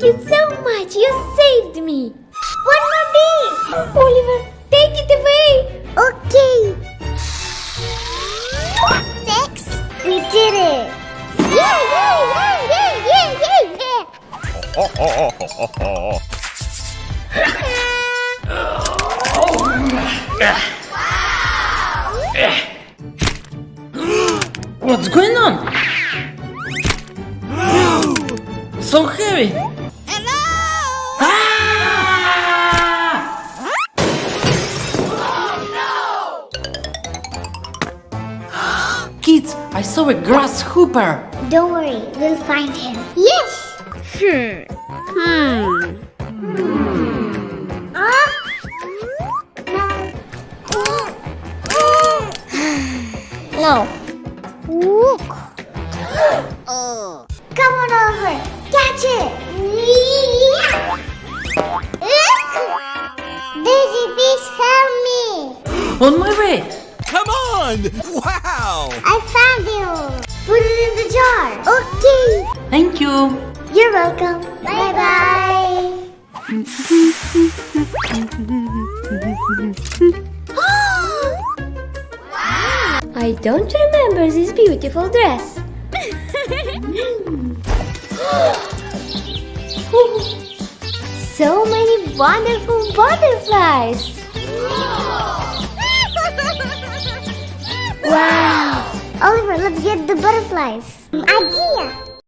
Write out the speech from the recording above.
Thank you so much. You saved me. One more bee. Oliver, take it away. Okay. 6. We did it. Yay, yay, yay, yay, yay, yay, yay. What's going on? So heavy. Hello! Kids, I saw a grasshopper. Don't worry, we'll find him. Yes. No. Look. Come on over. Catch it. Daisy, please help me. On my way. Come on! Wow! I found you. Put it in the jar. Okay. Thank you. You're welcome. Bye bye. I don't remember this beautiful dress. So many wonderful butterflies. Wow. Oliver, let's get the butterflies. Idea.